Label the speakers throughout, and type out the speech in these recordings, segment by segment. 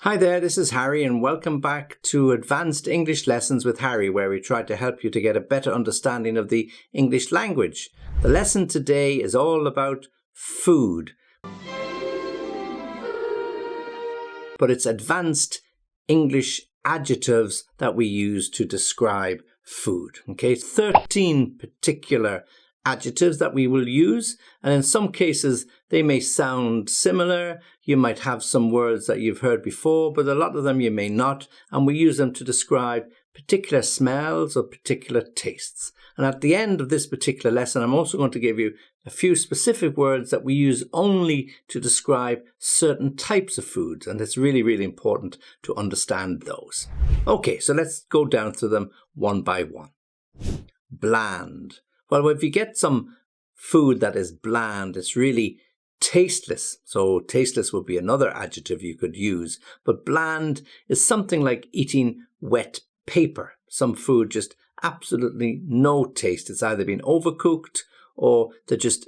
Speaker 1: Hi there, this is Harry and welcome back to Advanced English Lessons with Harry, where we try to help you to get a better understanding of the English language. The lesson today is all about food, but it's advanced English adjectives that we use to describe food. Okay, 13 particular adjectives that we will use, and in some cases they may sound similar. You might have some words that you've heard before, but a lot of them you may not, and we use them to describe particular smells or particular tastes. And at the end of this particular lesson, I'm also going to give you a few specific words that we use only to describe certain types of foods, and it's really, really important to understand those. Okay, so let's go down through them one by one. Bland. Well, if you get some food that is bland, it's really tasteless. So tasteless would be another adjective you could use. But bland is something like eating wet paper. Some food just absolutely no taste. It's either been overcooked or there just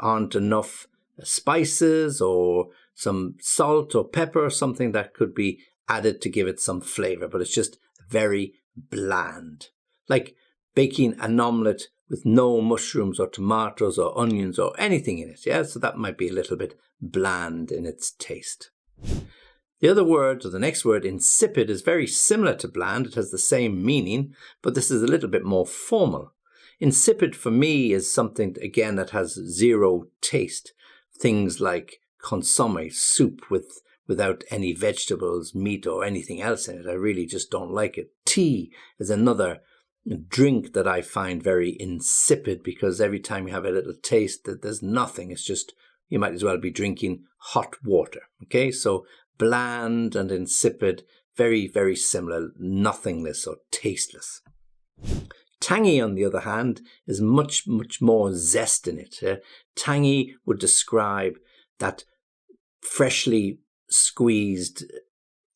Speaker 1: aren't enough spices or some salt or pepper or something that could be added to give it some flavor. But it's just very bland. Like baking an omelette with no mushrooms or tomatoes or onions or anything in it. Yeah, so that might be a little bit bland in its taste. The other word, or the next word, insipid, is very similar to bland. It has the same meaning, but this is a little bit more formal. Insipid for me is something, again, that has zero taste. Things like consomme, soup without any vegetables, meat or anything else in it. I really just don't like it. Tea is another drink that I find very insipid, because every time you have a little taste that there's nothing. It's just, you might as well be drinking hot water. Okay, so bland and insipid, very, very similar, nothingness or tasteless. Tangy, on the other hand, is much, much more zest in it. Tangy would describe that freshly squeezed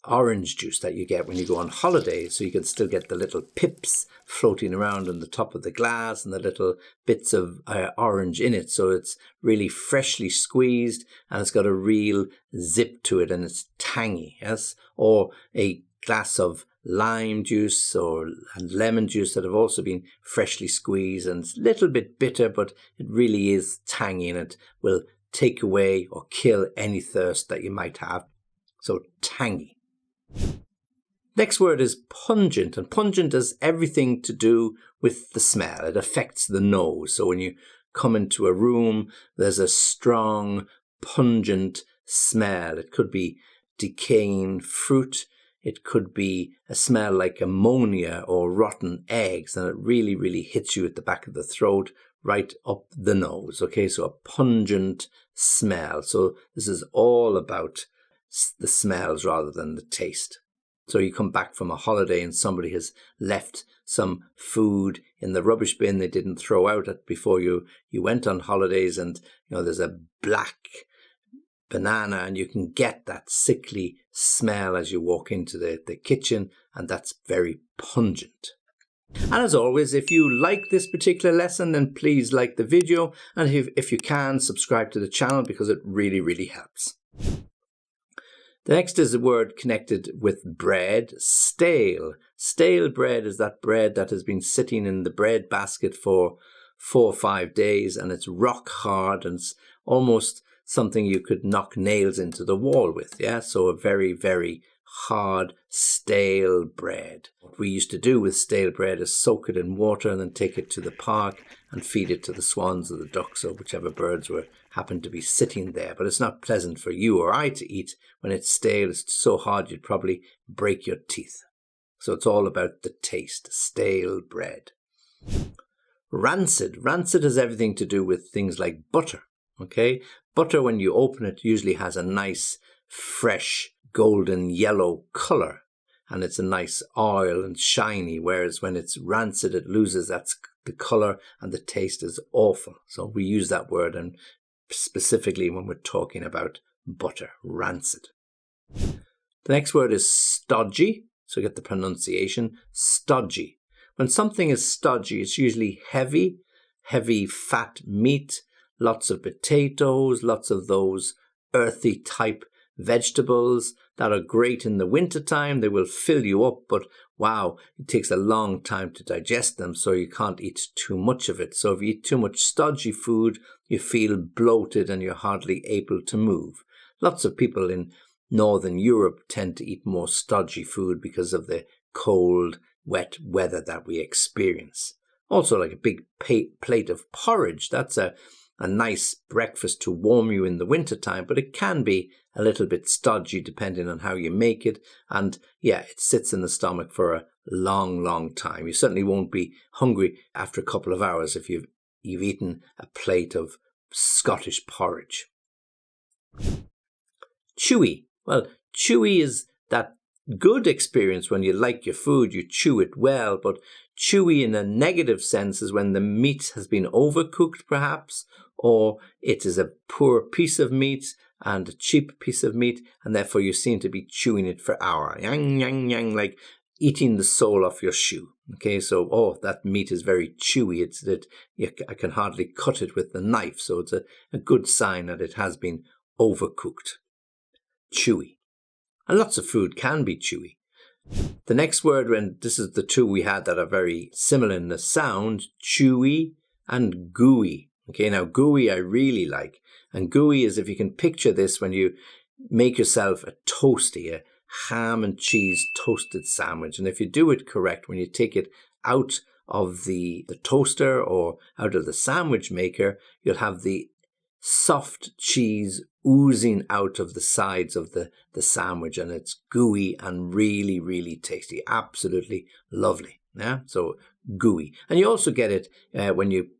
Speaker 1: orange juice that you get when you go on holiday, so you can still get the little pips floating around on the top of the glass and the little bits of orange in it. So it's really freshly squeezed and it's got a real zip to it and it's tangy, yes? Or a glass of lime juice and lemon juice that have also been freshly squeezed, and it's a little bit bitter, but it really is tangy and it will take away or kill any thirst that you might have. So tangy. Next word is pungent, and pungent has everything to do with the smell. It affects the nose. So when you come into a room, there's a strong, pungent smell. It could be decaying fruit. It could be a smell like ammonia or rotten eggs, and it really, really hits you at the back of the throat, right up the nose. Okay, so a pungent smell. So this is all about the smells rather than the taste. So you come back from a holiday and somebody has left some food in the rubbish bin they didn't throw out before you went on holidays, and there's a black banana and you can get that sickly smell as you walk into the kitchen, and that's very pungent. And as always, if you like this particular lesson, then please like the video, and if you can, subscribe to the channel, because it really, really helps. The next is a word connected with bread, stale. Stale bread is that bread that has been sitting in the bread basket for 4 or 5 days, and it's rock hard and it's almost something you could knock nails into the wall with. Yeah, so a very, very hard, stale bread. What we used to do with stale bread is soak it in water and then take it to the park and feed it to the swans or the ducks or whichever birds happened to be sitting there. But it's not pleasant for you or I to eat when it's stale. It's so hard you'd probably break your teeth. So it's all about the taste, stale bread. Rancid. Rancid has everything to do with things like butter. Okay, butter, when you open it, usually has a nice, fresh, golden yellow color, and it's a nice oil and shiny, whereas when it's rancid, it loses the color and the taste is awful. So we use that word, and specifically when we're talking about butter, rancid. The next word is stodgy, so get the pronunciation, stodgy. When something is stodgy, it's usually heavy fat meat, lots of potatoes, lots of those earthy type vegetables that are great in the wintertime. They will fill you up, but wow, it takes a long time to digest them, so you can't eat too much of it. So if you eat too much stodgy food, you feel bloated and you're hardly able to move. Lots of people in Northern Europe tend to eat more stodgy food because of the cold, wet weather that we experience. Also, like a big plate of porridge. That's a nice breakfast to warm you in the wintertime, but it can be a little bit stodgy depending on how you make it. And yeah, it sits in the stomach for a long, long time. You certainly won't be hungry after a couple of hours if you've eaten a plate of Scottish porridge. Chewy. Well, chewy is that good experience when you like your food, you chew it well, but chewy in a negative sense is when the meat has been overcooked perhaps, or it is a poor piece of meat and a cheap piece of meat, and therefore you seem to be chewing it for hours. Yang, yang, yang, like eating the sole off your shoe. Okay, so, that meat is very chewy. I can hardly cut it with the knife, so it's a good sign that it has been overcooked. Chewy. And lots of food can be chewy. The next word, and this is the two we had that are very similar in the sound, chewy and gooey. Okay, now gooey I really like. And gooey is, if you can picture this, when you make yourself a toasty, a ham and cheese toasted sandwich. And if you do it correct, when you take it out of the toaster or out of the sandwich maker, you'll have the soft cheese oozing out of the sides of the sandwich, and it's gooey and really, really tasty. Absolutely lovely. Yeah, so gooey. And you also get it when you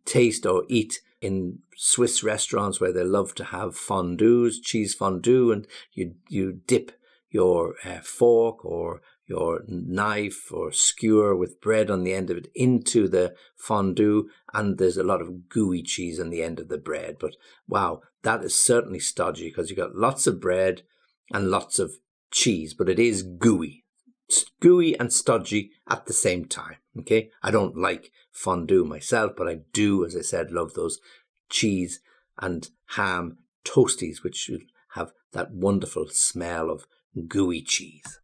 Speaker 1: taste or eat in Swiss restaurants where they love to have fondues, cheese fondue, and you dip your fork or your knife or skewer with bread on the end of it into the fondue, and there's a lot of gooey cheese on the end of the bread. But wow, that is certainly stodgy because you've got lots of bread and lots of cheese, but it is gooey. It's gooey and stodgy at the same time. Okay, I don't like fondue myself, but I do, as I said, love those cheese and ham toasties, which have that wonderful smell of gooey cheese.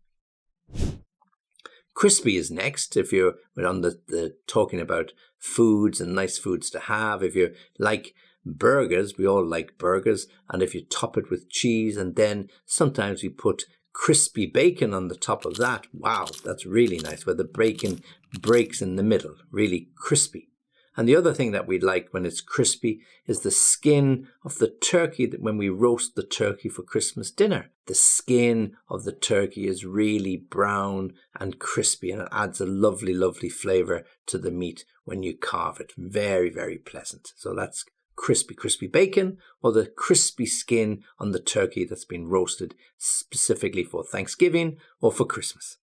Speaker 1: Crispy is next. If we're on the talking about foods and nice foods to have, if you like burgers, we all like burgers, and if you top it with cheese and then sometimes we put crispy bacon on the top of that, wow, that's really nice, where the bacon breaks in the middle, really crispy. And the other thing that we like when it's crispy is the skin of the turkey, that when we roast the turkey for Christmas dinner. The skin of the turkey is really brown and crispy, and it adds a lovely, lovely flavour to the meat when you carve it. Very, very pleasant. So that's crispy bacon, or the crispy skin on the turkey that's been roasted specifically for Thanksgiving or for Christmas.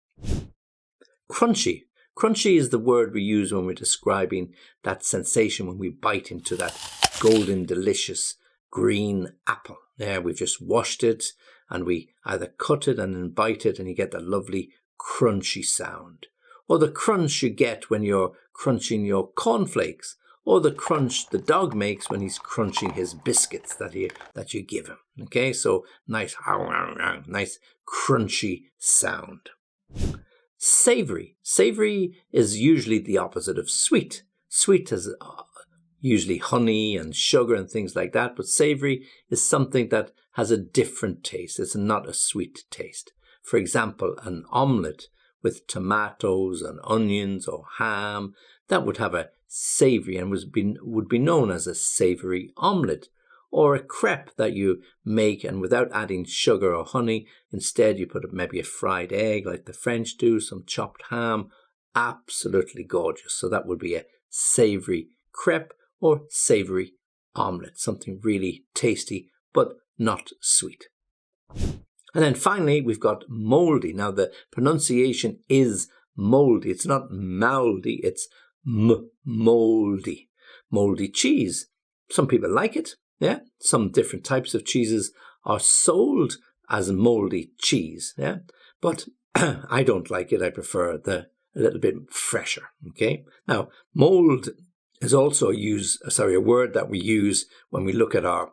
Speaker 1: Crunchy. Crunchy is the word we use when we're describing that sensation when we bite into that golden, delicious green apple. There, we've just washed it and we either cut it and then bite it, and you get that lovely crunchy sound. Or the crunch you get when you're crunching your cornflakes, or the crunch the dog makes when he's crunching his biscuits that you give him. Okay, so nice crunchy sound. Savory. Savory is usually the opposite of sweet. Sweet is usually honey and sugar and things like that, but savory is something that has a different taste. It's not a sweet taste. For example, an omelette with tomatoes and onions or ham, that would have a savory and would be known as a savory omelette. Or a crepe that you make, and without adding sugar or honey, instead you put maybe a fried egg like the French do, some chopped ham. Absolutely gorgeous. So that would be a savory crepe or savory omelette, something really tasty but not sweet. And then finally we've got mouldy. Now the pronunciation is mouldy. It's not mouldy, it's mouldy. Mouldy cheese. Some people like it. Yeah, some different types of cheeses are sold as mouldy cheese. Yeah, but I don't like it. I prefer a little bit fresher. Okay. Now, mold is also a word that we use when we look at our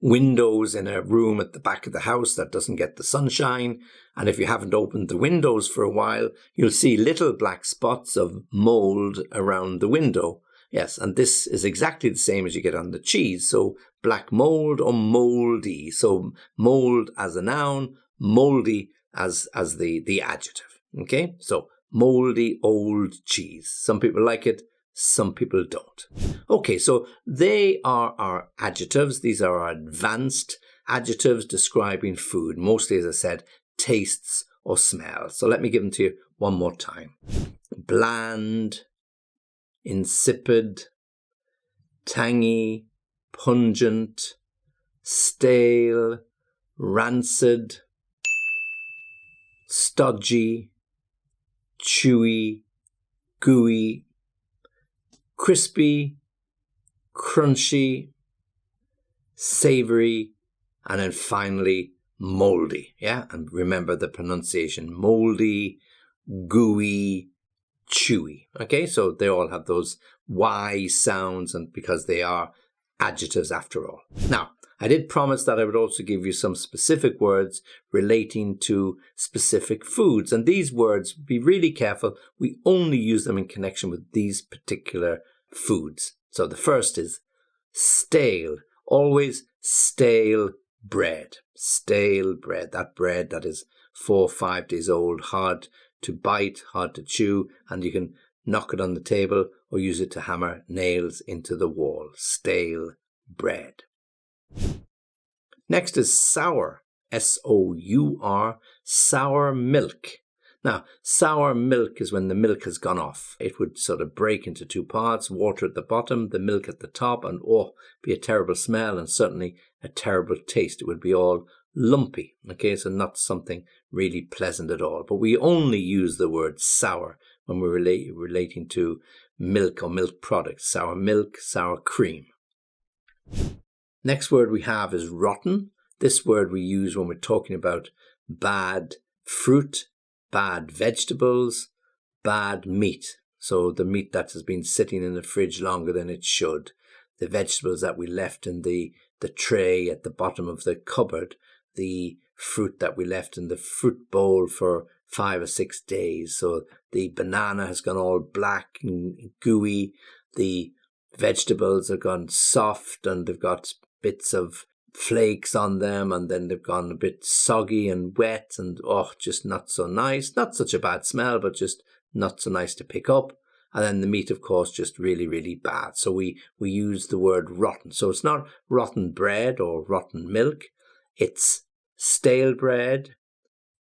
Speaker 1: windows in a room at the back of the house that doesn't get the sunshine. And if you haven't opened the windows for a while, you'll see little black spots of mold around the window. Yes, and this is exactly the same as you get on the cheese. So black mold or moldy. So mold as a noun, moldy as the adjective. Okay, so moldy old cheese. Some people like it, some people don't. Okay, so they are our adjectives. These are our advanced adjectives describing food, mostly, as I said, tastes or smells. So let me give them to you one more time. Bland, insipid, tangy, pungent, stale, rancid, stodgy, chewy, gooey, crispy, crunchy, savory, and then finally moldy. Yeah, and remember the pronunciation: moldy, gooey, chewy. Okay, so they all have those Y sounds, and because they are adjectives after all. Now, I did promise that I would also give you some specific words relating to specific foods. And these words, be really careful, we only use them in connection with these particular foods. So the first is stale. Always stale bread. Stale bread. That bread that is 4 or 5 days old, hard to bite, hard to chew, and you can knock it on the table or use it to hammer nails into the wall. Stale bread. Next is sour, S-O-U-R, sour milk. Now, sour milk is when the milk has gone off. It would sort of break into 2 parts, water at the bottom, the milk at the top, and be a terrible smell and certainly a terrible taste. It would be all lumpy, okay, so not something really pleasant at all. But we only use the word sour when we're relating to milk or milk products, sour milk, sour cream. Next word we have is rotten. This word we use when we're talking about bad fruit, bad vegetables, bad meat. So the meat that has been sitting in the fridge longer than it should. The vegetables that we left in the tray at the bottom of the cupboard. The fruit that we left in the fruit bowl for 5 or 6 days. So the banana has gone all black and gooey. The vegetables have gone soft and they've got bits of flakes on them, and then they've gone a bit soggy and wet and just not so nice. Not such a bad smell, but just not so nice to pick up. And then the meat, of course, just really, really bad. So we use the word rotten. So it's not rotten bread or rotten milk. It's stale bread,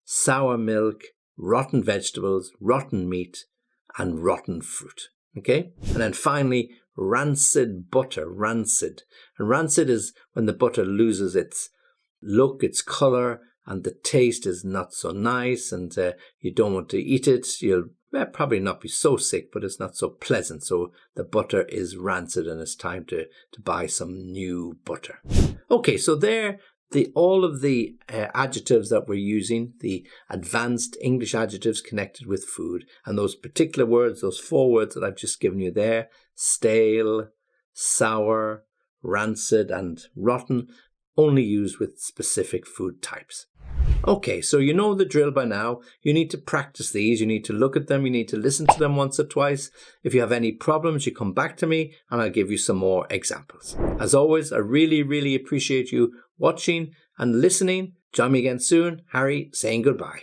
Speaker 1: sour milk, rotten vegetables, rotten meat, and rotten fruit. Okay? And then finally, rancid butter, rancid. And rancid is when the butter loses its look, its color, and the taste is not so nice, and you don't want to eat it. You'll probably not be so sick, but it's not so pleasant. So the butter is rancid and it's time to buy some new butter. Okay, so there all of the adjectives that we're using, the advanced English adjectives connected with food, and those particular words, those 4 words that I've just given you there, stale, sour, rancid, and rotten, only used with specific food types. Okay, so you know the drill by now. You need to practice these. You need to look at them. You need to listen to them once or twice. If you have any problems, you come back to me and I'll give you some more examples. As always, I really, really appreciate you watching and listening. Join me again soon. Harry saying goodbye.